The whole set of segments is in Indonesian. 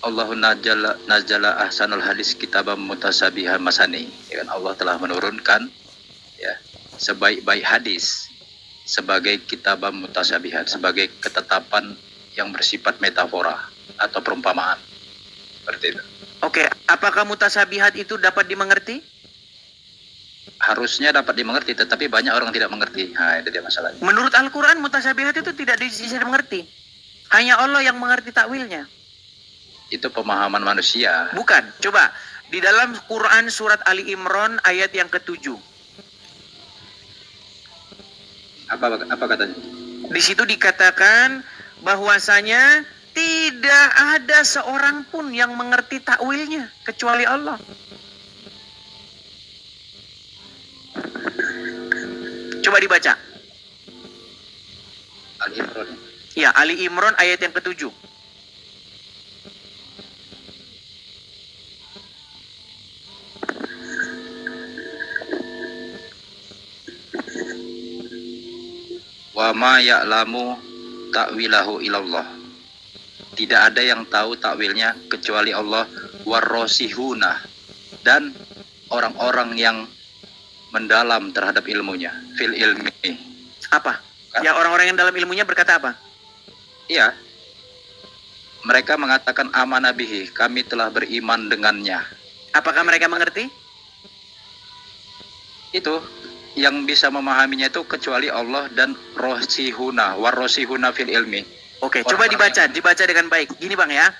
Allahun nazala ahsanul hadis kitabam mutasabihan masani. Ya kan, Allah telah menurunkan ya sebaik-baik hadis sebagai kitabam mutasabihan, sebagai ketetapan yang bersifat metafora atau perumpamaan. Seperti itu. Oke, apakah mutasabihat itu dapat dimengerti? Harusnya dapat dimengerti, tetapi banyak orang tidak mengerti. Nah, itu dia masalahnya. Menurut Al-Quran mutasabihat itu tidak bisa dimengerti. Hanya Allah yang mengerti takwilnya. Itu pemahaman manusia. Bukan, coba di dalam Quran surat Ali Imran ayat yang ke-7. Apa katanya? Di situ dikatakan bahwasanya tidak ada seorang pun yang mengerti takwilnya kecuali Allah. Coba dibaca. Ali Imran. Ya, Ali Imran ayat yang ke-7. Wa ma ya'lamu ta'wilahu ilallah. Tidak ada yang tahu takwilnya kecuali Allah. Warrosihuna, dan orang-orang yang mendalam terhadap ilmunya. Fil ilmi. Apa? Ya, orang-orang yang dalam ilmunya berkata apa? Iya. Mereka mengatakan amanah bihi, kami telah beriman dengannya. Apakah mereka mengerti? Itu yang bisa memahaminya itu kecuali Allah dan rosihuna, warrosihuna fil ilmi. Oke, coba dibaca dengan baik. Gini Bang ya.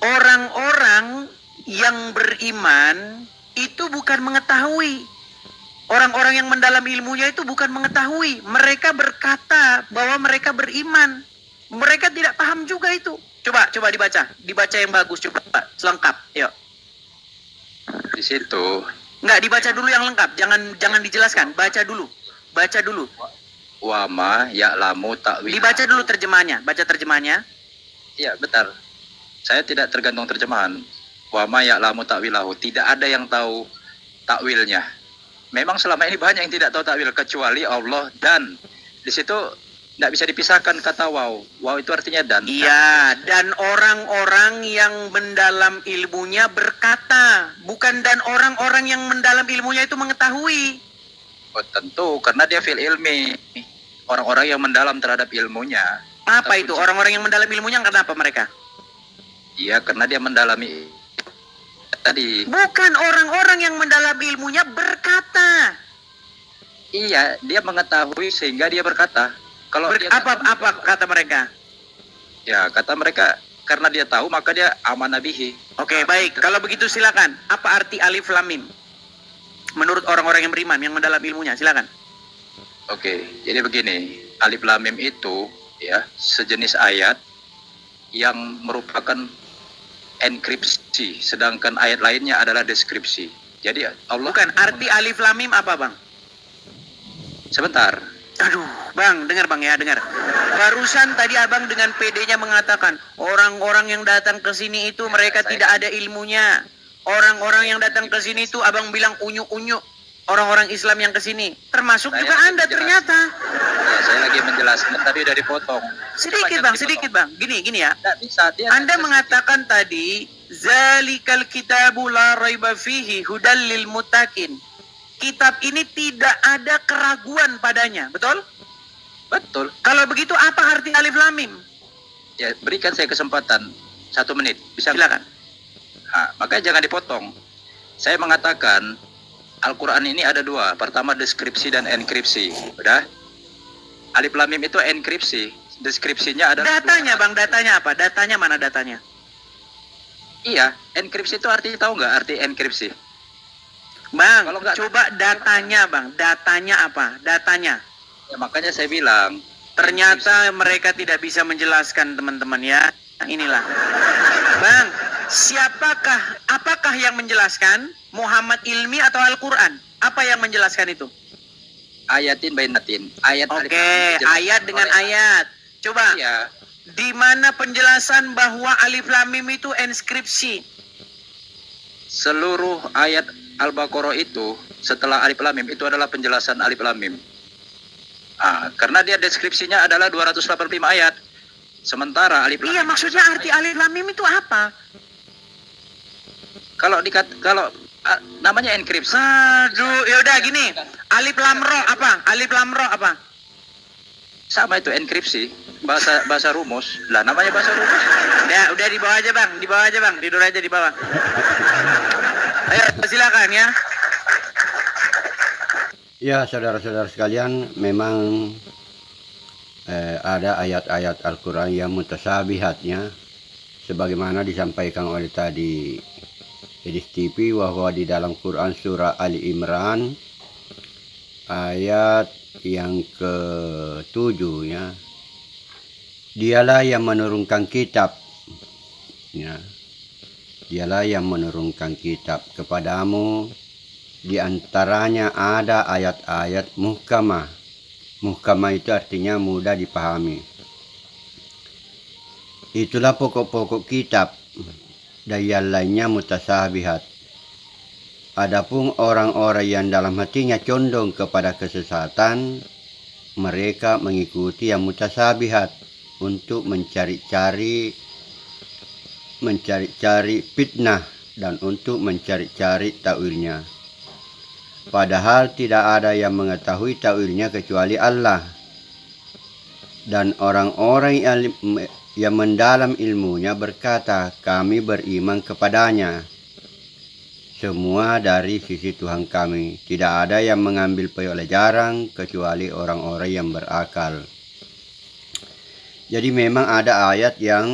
Orang-orang yang beriman itu bukan mengetahui. Orang-orang yang mendalam ilmunya itu bukan mengetahui. Mereka berkata bahwa mereka beriman. Mereka tidak paham juga itu. Coba dibaca. Dibaca yang bagus, coba selengkap. Yuk. Di situ Enggak, dibaca dulu yang lengkap. Jangan dijelaskan. Baca dulu. wa ma ya'lamu ta'wil. Dibaca dulu terjemahannya. Baca terjemahannya. Iya, betul. Saya tidak tergantung terjemahan. Wa ma ya'lamu ta'wilahu. Tidak ada yang tahu takwilnya. Memang selama ini banyak yang tidak tahu takwil kecuali Allah, dan di situ tidak bisa dipisahkan kata waw. Waw itu artinya dan. Iya, dan orang-orang yang mendalam ilmunya berkata, bukan dan orang-orang yang mendalam ilmunya itu mengetahui. Oh, tentu, karena dia fil ilmi. Orang-orang yang mendalam terhadap ilmunya. Apa itu? Orang-orang yang mendalam ilmunya kenapa mereka? Iya, karena dia mendalami tadi. Bukan, orang-orang yang mendalam ilmunya berkata. Iya, dia mengetahui sehingga dia berkata. Kalau apa kata mereka? Ya, kata mereka karena dia tahu maka dia amanah bihi. Oke, baik. Kalau begitu silakan. Apa arti alif lam mim? Menurut orang-orang yang beriman, yang mendalam ilmunya, silakan. Oke, jadi begini. Alif lam mim itu ya sejenis ayat yang merupakan enkripsi, sedangkan ayat lainnya adalah deskripsi. Jadi Allah. Bukan, arti alif lam mim apa, Bang? Sebentar. Aduh, Bang, dengar Bang ya, dengar. Barusan tadi Abang dengan PD-nya mengatakan, orang-orang yang datang ke sini itu mereka tidak ada ilmunya. Orang-orang yang datang ke sini itu Abang bilang unyu-unyu. Orang-orang Islam yang ke sini, termasuk juga Anda ternyata. Ya, saya lagi menjelaskan, tapi udah dipotong. Sedikit Bang. Gini ya. Bisa, Anda mengatakan tadi, zalikal kitabu la raiba fihi hudal lil muttaqin. Kitab ini tidak ada keraguan padanya, betul? Betul. Kalau begitu apa arti alif lam mim? Ya, berikan saya kesempatan 1 menit. Bisa? Silakan. Nah, makanya jangan dipotong. Saya mengatakan Al-Quran ini ada 2. Pertama deskripsi dan enkripsi. Udah? Alif lam mim itu enkripsi. Deskripsinya ada. Datanya 2. Bang, datanya apa? Datanya mana datanya? Iya, enkripsi itu artinya tahu nggak arti enkripsi? Bang, coba datanya Bang. Datanya apa? Datanya. Ya, makanya saya bilang. Ternyata mereka tidak bisa menjelaskan teman-teman ya. Inilah. Bang, apakah yang menjelaskan? Muhammad ilmi atau Al-Quran? Apa yang menjelaskan itu? Ayatin bainatin. Oke, ayat dengan ayat. Coba. Ya. Di mana penjelasan bahwa alif lam mim itu inskripsi? Seluruh ayat Al-Baqarah itu setelah alif lam mim itu adalah penjelasan alif lam mim. Karena dia deskripsinya adalah 285 ayat. Sementara alif lam Iya, mim maksudnya arti alif lam mim itu apa? kalau namanya enkripsi. Aduh, ya udah gini. Alif lam ro apa? Alif lam ro apa? Sama itu enkripsi, bahasa rumus. Lah namanya bahasa rumus. Ya, udah di bawah aja, Bang. Di bawah aja, Bang. Tidur aja di bawah. Ayo, silakan ya. Ya, saudara-saudara sekalian, memang ada ayat-ayat Al-Quran yang mutasyabihatnya, sebagaimana disampaikan oleh tadi Edis TV, bahwa di dalam Quran surah Ali Imran ayat yang ke-7 ya, dialah yang menurunkan kitab ya, dialah yang menurunkan kitab kepadamu, di antaranya ada ayat-ayat muhkamah. Muhkamah itu artinya mudah dipahami. Itulah pokok-pokok kitab, dan yang lainnya mutasyabihat. Adapun orang-orang yang dalam hatinya condong kepada kesesatan, mereka mengikuti yang mutasyabihat untuk mencari-cari fitnah dan untuk mencari-cari takwilnya. Padahal tidak ada yang mengetahui takwilnya kecuali Allah. Dan orang-orang yang mendalam ilmunya berkata, kami beriman kepadanya. Semua dari sisi Tuhan kami. Tidak ada yang mengambil pelajaran kecuali orang-orang yang berakal. Jadi memang ada ayat yang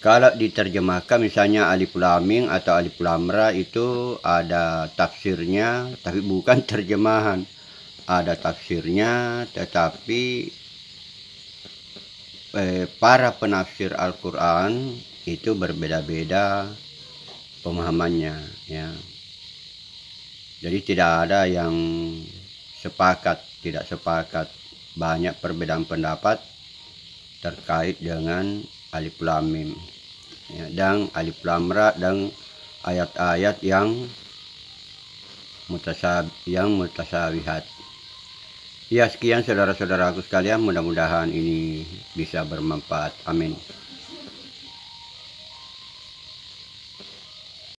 kalau diterjemahkan misalnya alif lam mim atau alif lam ra itu ada tafsirnya, tapi bukan terjemahan. Ada tafsirnya, tetapi para penafsir Al-Quran itu berbeda-beda pemahamannya ya. Jadi tidak ada yang tidak sepakat. Banyak perbedaan pendapat terkait dengan alif lam mim ya, dan alif lam ra dan ayat-ayat yang mutasyabihat. Ya, sekian saudara-saudaraku sekalian, mudah-mudahan ini bisa bermanfaat. Amin.